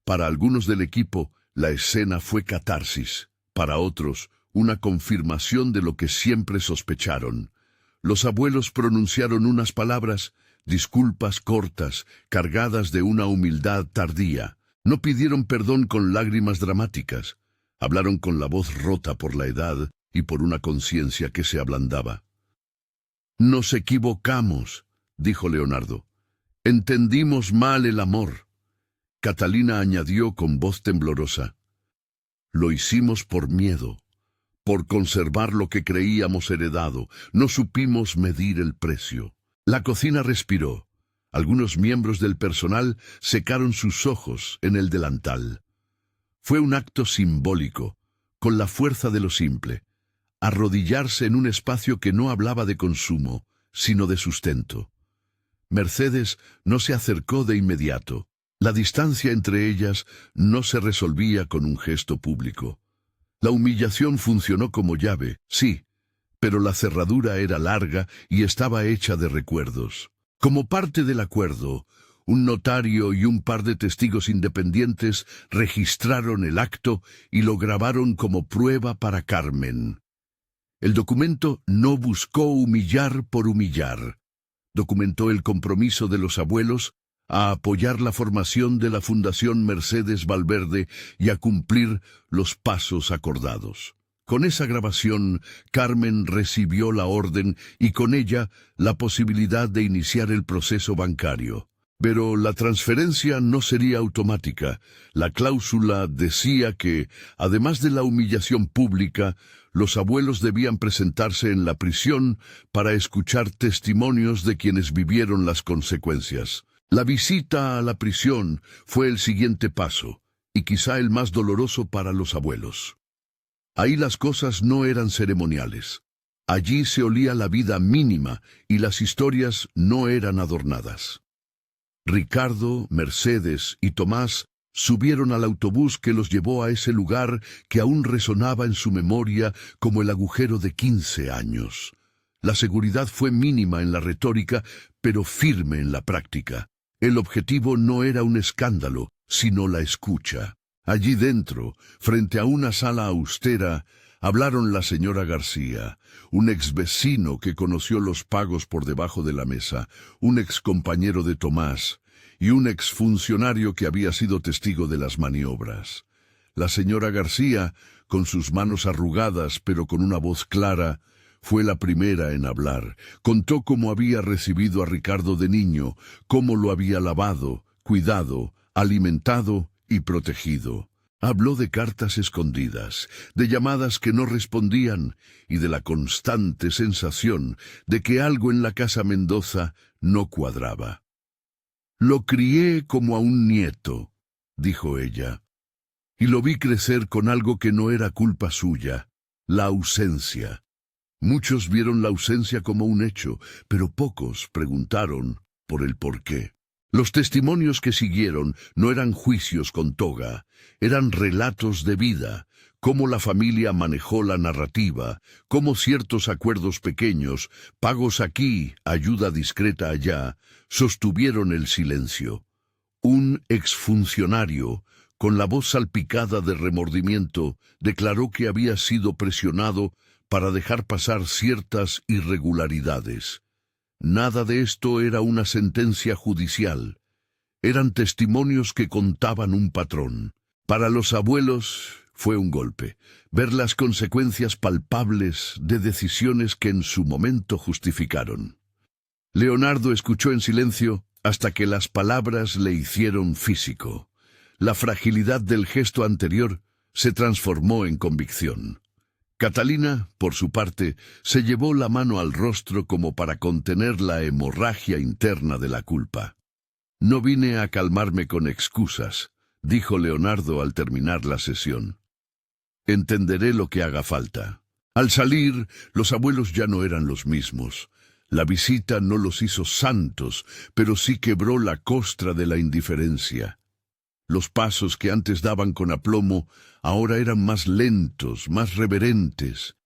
Para algunos del equipo, la escena fue catarsis. Para otros, una confirmación de lo que siempre sospecharon. Los abuelos pronunciaron unas palabras, disculpas cortas, cargadas de una humildad tardía. No pidieron perdón con lágrimas dramáticas. Hablaron con la voz rota por la edad y por una conciencia que se ablandaba. «Nos equivocamos», dijo Leonardo. «Entendimos mal el amor». Catalina añadió con voz temblorosa. «Lo hicimos por miedo, por conservar lo que creíamos heredado. No supimos medir el precio». La cocina respiró. Algunos miembros del personal secaron sus ojos en el delantal. Fue un acto simbólico, con la fuerza de lo simple. Arrodillarse en un espacio que no hablaba de consumo, sino de sustento. Mercedes no se acercó de inmediato. La distancia entre ellas no se resolvía con un gesto público. La humillación funcionó como llave, sí, pero la cerradura era larga y estaba hecha de recuerdos. Como parte del acuerdo, un notario y un par de testigos independientes registraron el acto y lo grabaron como prueba para Carmen. El documento no buscó humillar por humillar. Documentó el compromiso de los abuelos a apoyar la formación de la Fundación Mercedes Valverde y a cumplir los pasos acordados. Con esa grabación, Carmen recibió la orden y con ella la posibilidad de iniciar el proceso bancario. Pero la transferencia no sería automática. La cláusula decía que, además de la humillación pública, los abuelos debían presentarse en la prisión para escuchar testimonios de quienes vivieron las consecuencias. La visita a la prisión fue el siguiente paso, y quizá el más doloroso para los abuelos. Ahí las cosas no eran ceremoniales. Allí se olía la vida mínima y las historias no eran adornadas. Ricardo, Mercedes y Tomás subieron al autobús que los llevó a ese lugar que aún resonaba en su memoria como el agujero de 15 años. La seguridad fue mínima en la retórica, pero firme en la práctica. El objetivo no era un escándalo, sino la escucha. Allí dentro, frente a una sala austera, hablaron la señora García, un exvecino que conoció los pagos por debajo de la mesa, un excompañero de Tomás y un exfuncionario que había sido testigo de las maniobras. La señora García, con sus manos arrugadas pero con una voz clara, fue la primera en hablar. Contó cómo había recibido a Ricardo de niño, cómo lo había lavado, cuidado, alimentado y protegido. Habló de cartas escondidas, de llamadas que no respondían y de la constante sensación de que algo en la casa Mendoza no cuadraba. «Lo crié como a un nieto», dijo ella, «y lo vi crecer con algo que no era culpa suya, la ausencia. Muchos vieron la ausencia como un hecho, pero pocos preguntaron por el porqué. Los testimonios que siguieron no eran juicios con toga, eran relatos de vida, cómo la familia manejó la narrativa, cómo ciertos acuerdos pequeños, pagos aquí, ayuda discreta allá, sostuvieron el silencio. Un exfuncionario, con la voz salpicada de remordimiento, declaró que había sido presionado para dejar pasar ciertas irregularidades. Nada de esto era una sentencia judicial. Eran testimonios que contaban un patrón. Para los abuelos fue un golpe, ver las consecuencias palpables de decisiones que en su momento justificaron. Leonardo escuchó en silencio hasta que las palabras le hicieron físico. La fragilidad del gesto anterior se transformó en convicción. Catalina, por su parte, se llevó la mano al rostro como para contener la hemorragia interna de la culpa. «No vine a calmarme con excusas», dijo Leonardo al terminar la sesión. «Entenderé lo que haga falta». Al salir, los abuelos ya no eran los mismos. La visita no los hizo santos, pero sí quebró la costra de la indiferencia. Los pasos que antes daban con aplomo ahora eran más lentos, más reverentes.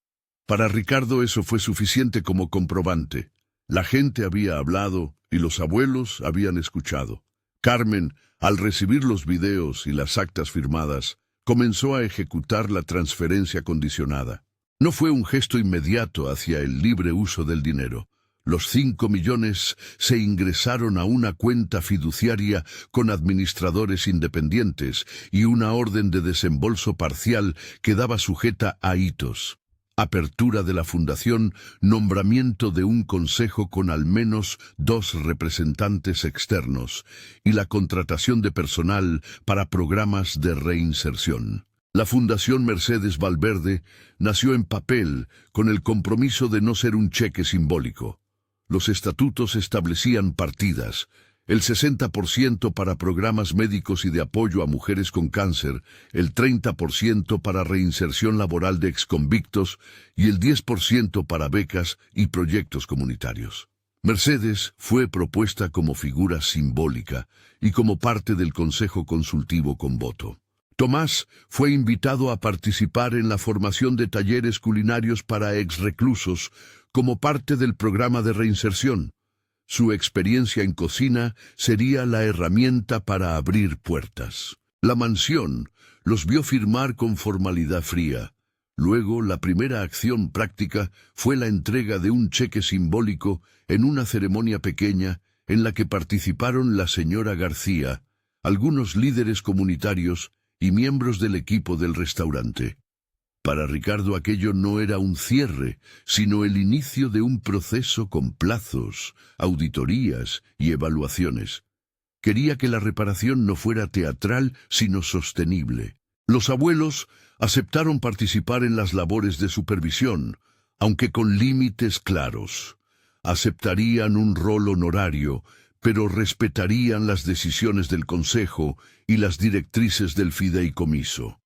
Para Ricardo eso fue suficiente como comprobante. La gente había hablado y los abuelos habían escuchado. Carmen, al recibir los videos y las actas firmadas, comenzó a ejecutar la transferencia condicionada. No fue un gesto inmediato hacia el libre uso del dinero. Los 5 millones se ingresaron a una cuenta fiduciaria con administradores independientes y una orden de desembolso parcial quedaba sujeta a hitos. Apertura de la fundación, nombramiento de un consejo con al menos 2 representantes externos y la contratación de personal para programas de reinserción. La Fundación Mercedes Valverde nació en papel con el compromiso de no ser un cheque simbólico. Los estatutos establecían partidas, el 60% para programas médicos y de apoyo a mujeres con cáncer, el 30% para reinserción laboral de exconvictos y el 10% para becas y proyectos comunitarios. Mercedes fue propuesta como figura simbólica y como parte del Consejo Consultivo con voto. Tomás fue invitado a participar en la formación de talleres culinarios para exreclusos como parte del programa de reinserción. Su experiencia en cocina sería la herramienta para abrir puertas. La mansión los vio firmar con formalidad fría. Luego, la primera acción práctica fue la entrega de un cheque simbólico en una ceremonia pequeña en la que participaron la señora García, algunos líderes comunitarios y miembros del equipo del restaurante. Para Ricardo aquello no era un cierre, sino el inicio de un proceso con plazos, auditorías y evaluaciones. Quería que la reparación no fuera teatral, sino sostenible. Los abuelos aceptaron participar en las labores de supervisión, aunque con límites claros. Aceptarían un rol honorario, pero respetarían las decisiones del consejo y las directrices del fideicomiso.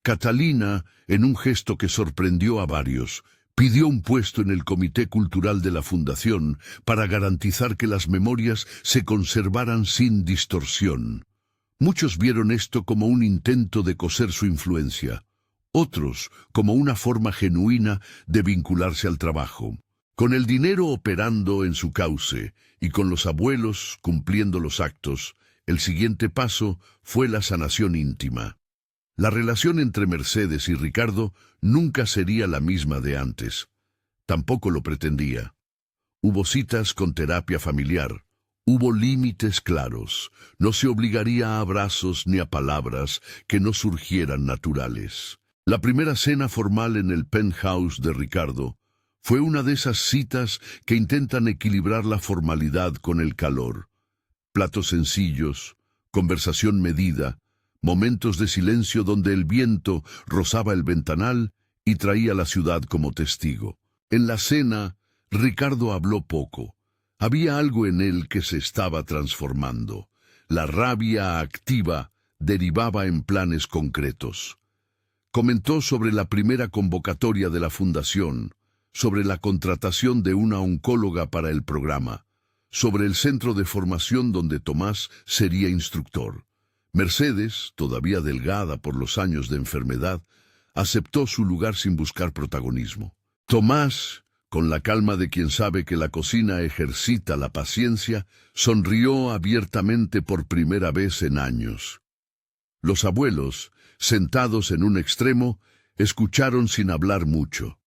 Catalina, en un gesto que sorprendió a varios, pidió un puesto en el Comité Cultural de la Fundación para garantizar que las memorias se conservaran sin distorsión. Muchos vieron esto como un intento de coser su influencia, otros como una forma genuina de vincularse al trabajo. Con el dinero operando en su cauce y con los abuelos cumpliendo los actos, el siguiente paso fue la sanación íntima. La relación entre Mercedes y Ricardo nunca sería la misma de antes. Tampoco lo pretendía. Hubo citas con terapia familiar. Hubo límites claros. No se obligaría a abrazos ni a palabras que no surgieran naturales. La primera cena formal en el penthouse de Ricardo fue una de esas citas que intentan equilibrar la formalidad con el calor. Platos sencillos, conversación medida, momentos de silencio donde el viento rozaba el ventanal y traía la ciudad como testigo. En la cena, Ricardo habló poco. Había algo en él que se estaba transformando. La rabia activa derivaba en planes concretos. Comentó sobre la primera convocatoria de la fundación, sobre la contratación de una oncóloga para el programa, sobre el centro de formación donde Tomás sería instructor. Mercedes, todavía delgada por los años de enfermedad, aceptó su lugar sin buscar protagonismo. Tomás, con la calma de quien sabe que la cocina ejercita la paciencia, sonrió abiertamente por primera vez en años. Los abuelos, sentados en un extremo, escucharon sin hablar mucho.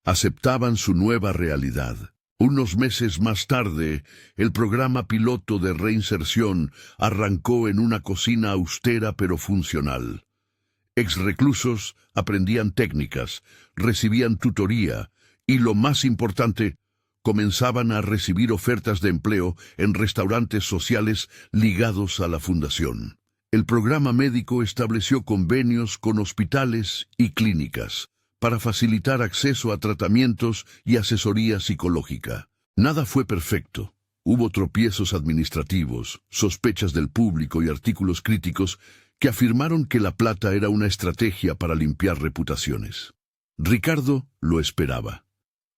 Aceptaban su nueva realidad. Unos meses más tarde, el programa piloto de reinserción arrancó en una cocina austera pero funcional. Exreclusos aprendían técnicas, recibían tutoría y, lo más importante, comenzaban a recibir ofertas de empleo en restaurantes sociales ligados a la fundación. El programa médico estableció convenios con hospitales y clínicas para facilitar acceso a tratamientos y asesoría psicológica. Nada fue perfecto. Hubo tropiezos administrativos, sospechas del público y artículos críticos que afirmaron que la plata era una estrategia para limpiar reputaciones. Ricardo lo esperaba.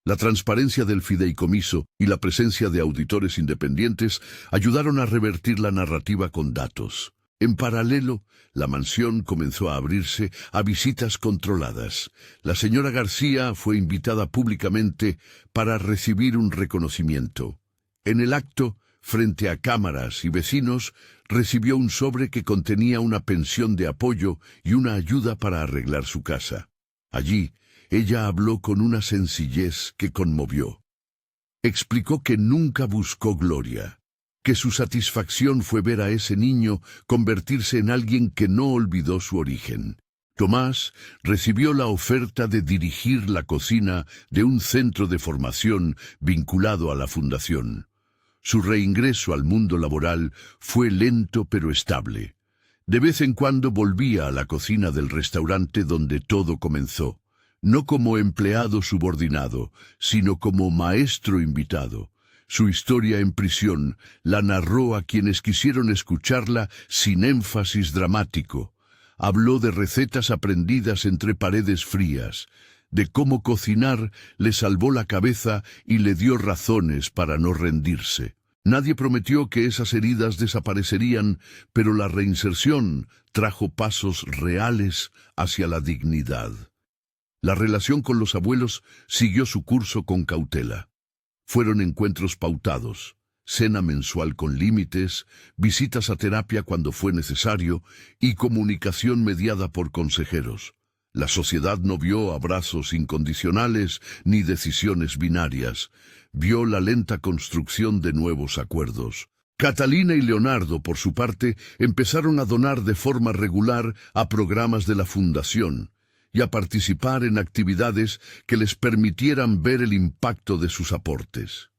La transparencia del fideicomiso y la presencia de auditores independientes ayudaron a revertir la narrativa con datos. En paralelo, la mansión comenzó a abrirse a visitas controladas. La señora García fue invitada públicamente para recibir un reconocimiento. En el acto, frente a cámaras y vecinos, recibió un sobre que contenía una pensión de apoyo y una ayuda para arreglar su casa. Allí, ella habló con una sencillez que conmovió. Explicó que nunca buscó gloria, que su satisfacción fue ver a ese niño convertirse en alguien que no olvidó su origen. Tomás recibió la oferta de dirigir la cocina de un centro de formación vinculado a la fundación. Su reingreso al mundo laboral fue lento pero estable. De vez en cuando volvía a la cocina del restaurante donde todo comenzó, no como empleado subordinado, sino como maestro invitado. Su historia en prisión la narró a quienes quisieron escucharla sin énfasis dramático. Habló de recetas aprendidas entre paredes frías, de cómo cocinar le salvó la cabeza y le dio razones para no rendirse. Nadie prometió que esas heridas desaparecerían, pero la reinserción trajo pasos reales hacia la dignidad. La relación con los abuelos siguió su curso con cautela. Fueron encuentros pautados, cena mensual con límites, visitas a terapia cuando fue necesario y comunicación mediada por consejeros. La sociedad no vio abrazos incondicionales ni decisiones binarias. Vio la lenta construcción de nuevos acuerdos. Catalina y Leonardo, por su parte, empezaron a donar de forma regular a programas de la Fundación y a participar en actividades que les permitieran ver el impacto de sus aportes.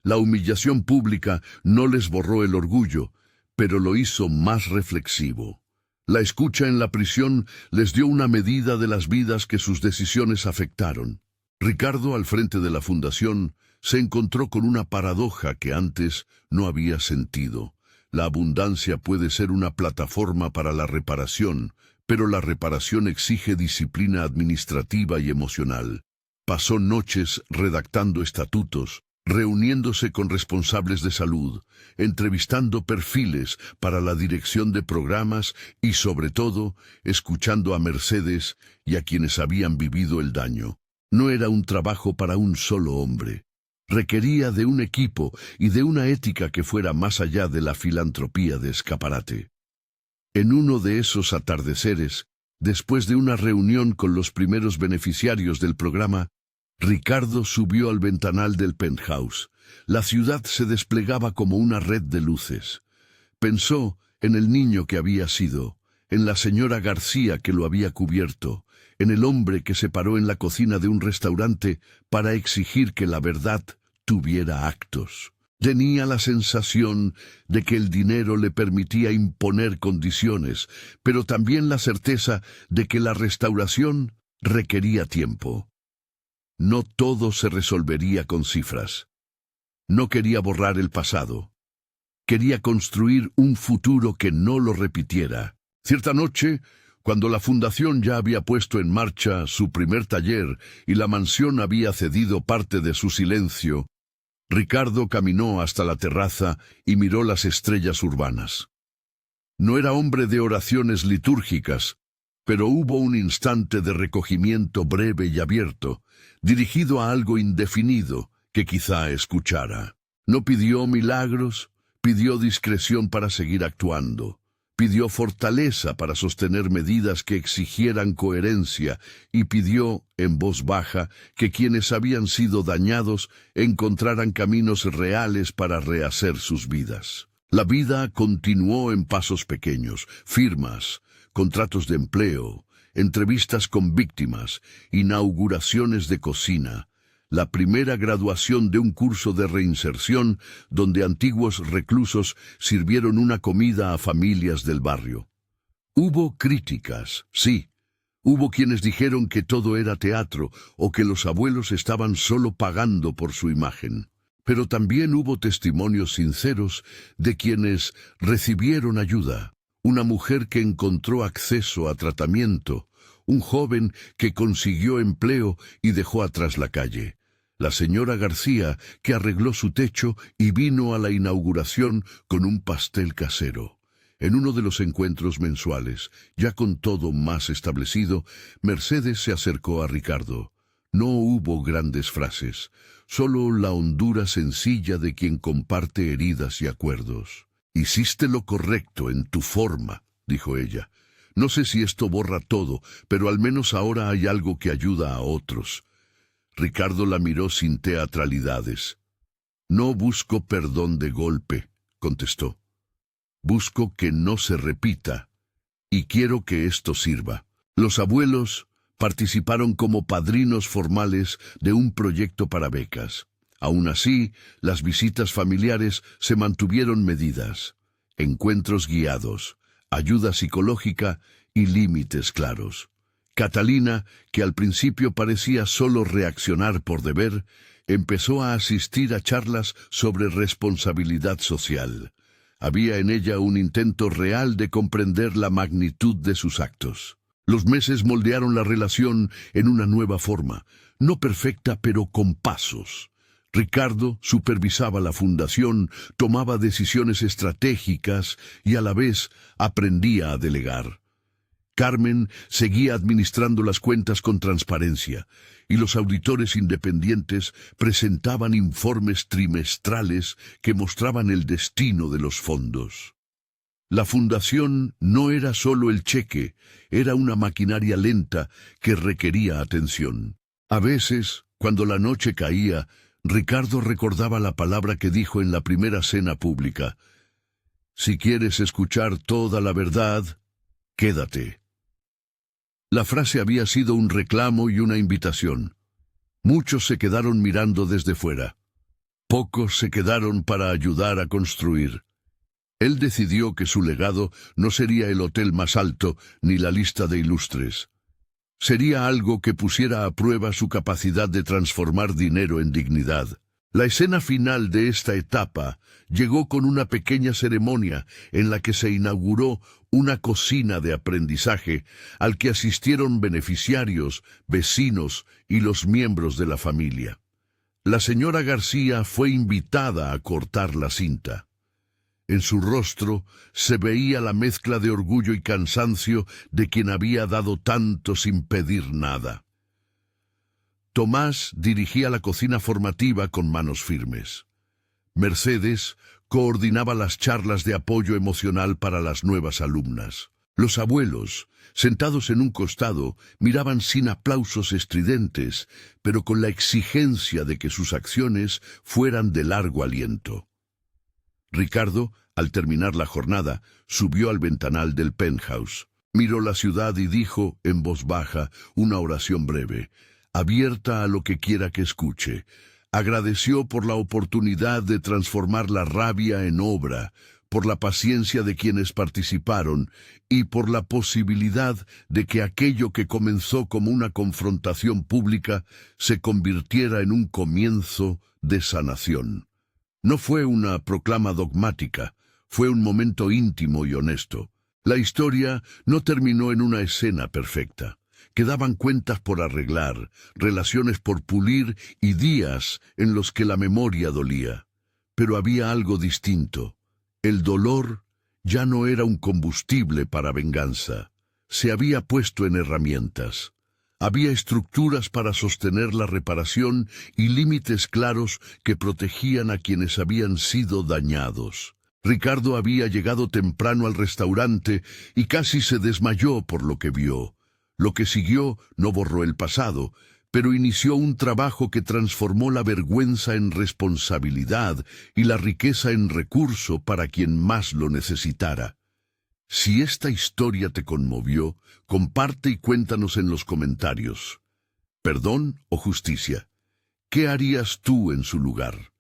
La humillación pública no les borró el orgullo, pero lo hizo más reflexivo. La escucha en la prisión les dio una medida de las vidas que sus decisiones afectaron. Ricardo, al frente de la fundación, se encontró con una paradoja que antes no había sentido. La abundancia puede ser una plataforma para la reparación, pero la reparación exige disciplina administrativa y emocional. Pasó noches redactando estatutos, reuniéndose con responsables de salud, entrevistando perfiles para la dirección de programas y, sobre todo, escuchando a Mercedes y a quienes habían vivido el daño. No era un trabajo para un solo hombre. Requería de un equipo y de una ética que fuera más allá de la filantropía de escaparate. En uno de esos atardeceres, después de una reunión con los primeros beneficiarios del programa, Ricardo subió al ventanal del penthouse. La ciudad se desplegaba como una red de luces. Pensó en el niño que había sido, en la señora García que lo había cubierto, en el hombre que se paró en la cocina de un restaurante para exigir que la verdad tuviera actos. Tenía la sensación de que el dinero le permitía imponer condiciones, pero también la certeza de que la restauración requería tiempo. No todo se resolvería con cifras. No quería borrar el pasado. Quería construir un futuro que no lo repitiera. Cierta noche, cuando la fundación ya había puesto en marcha su primer taller y la mansión había cedido parte de su silencio, Ricardo caminó hasta la terraza y miró las estrellas urbanas. No era hombre de oraciones litúrgicas, pero hubo un instante de recogimiento breve y abierto, dirigido a algo indefinido que quizá escuchara. No pidió milagros, pidió discreción para seguir actuando. Pidió fortaleza para sostener medidas que exigieran coherencia y pidió, en voz baja, que quienes habían sido dañados encontraran caminos reales para rehacer sus vidas. La vida continuó en pasos pequeños, firmas, contratos de empleo, entrevistas con víctimas, inauguraciones de cocina, la primera graduación de un curso de reinserción donde antiguos reclusos sirvieron una comida a familias del barrio. Hubo críticas, sí. Hubo quienes dijeron que todo era teatro o que los abuelos estaban solo pagando por su imagen. Pero también hubo testimonios sinceros de quienes recibieron ayuda. Una mujer que encontró acceso a tratamiento, un joven que consiguió empleo y dejó atrás la calle. La señora García, que arregló su techo y vino a la inauguración con un pastel casero. En uno de los encuentros mensuales, ya con todo más establecido, Mercedes se acercó a Ricardo. No hubo grandes frases, solo la hondura sencilla de quien comparte heridas y acuerdos. «Hiciste lo correcto en tu forma», dijo ella. «No sé si esto borra todo, pero al menos ahora hay algo que ayuda a otros». Ricardo la miró sin teatralidades. «No busco perdón de golpe», contestó. «Busco que no se repita, y quiero que esto sirva». Los abuelos participaron como padrinos formales de un proyecto para becas. Aún así, las visitas familiares se mantuvieron medidas. Encuentros guiados, ayuda psicológica y límites claros. Catalina, que al principio parecía solo reaccionar por deber, empezó a asistir a charlas sobre responsabilidad social. Había en ella un intento real de comprender la magnitud de sus actos. Los meses moldearon la relación en una nueva forma, no perfecta pero con pasos. Ricardo supervisaba la fundación, tomaba decisiones estratégicas y a la vez aprendía a delegar. Carmen seguía administrando las cuentas con transparencia, y los auditores independientes presentaban informes trimestrales que mostraban el destino de los fondos. La fundación no era solo el cheque, era una maquinaria lenta que requería atención. A veces, cuando la noche caía, Ricardo recordaba la palabra que dijo en la primera cena pública: «Si quieres escuchar toda la verdad, quédate». La frase había sido un reclamo y una invitación. Muchos se quedaron mirando desde fuera. Pocos se quedaron para ayudar a construir. Él decidió que su legado no sería el hotel más alto ni la lista de ilustres. Sería algo que pusiera a prueba su capacidad de transformar dinero en dignidad. La escena final de esta etapa llegó con una pequeña ceremonia en la que se inauguró una cocina de aprendizaje al que asistieron beneficiarios, vecinos y los miembros de la familia. La señora García fue invitada a cortar la cinta. En su rostro se veía la mezcla de orgullo y cansancio de quien había dado tanto sin pedir nada. Tomás dirigía la cocina formativa con manos firmes. Mercedes coordinaba las charlas de apoyo emocional para las nuevas alumnas. Los abuelos, sentados en un costado, miraban sin aplausos estridentes, pero con la exigencia de que sus acciones fueran de largo aliento. Ricardo, al terminar la jornada, subió al ventanal del penthouse. Miró la ciudad y dijo, en voz baja, una oración breve, abierta a lo que quiera que escuche. Agradeció por la oportunidad de transformar la rabia en obra, por la paciencia de quienes participaron y por la posibilidad de que aquello que comenzó como una confrontación pública se convirtiera en un comienzo de sanación. No fue una proclama dogmática, fue un momento íntimo y honesto. La historia no terminó en una escena perfecta. Quedaban cuentas por arreglar, relaciones por pulir y días en los que la memoria dolía. Pero había algo distinto. El dolor ya no era un combustible para venganza. Se había puesto en herramientas. Había estructuras para sostener la reparación y límites claros que protegían a quienes habían sido dañados. Ricardo había llegado temprano al restaurante y casi se desmayó por lo que vio. Lo que siguió no borró el pasado, pero inició un trabajo que transformó la vergüenza en responsabilidad y la riqueza en recurso para quien más lo necesitara. Si esta historia te conmovió, comparte y cuéntanos en los comentarios. ¿Perdón o justicia? ¿Qué harías tú en su lugar?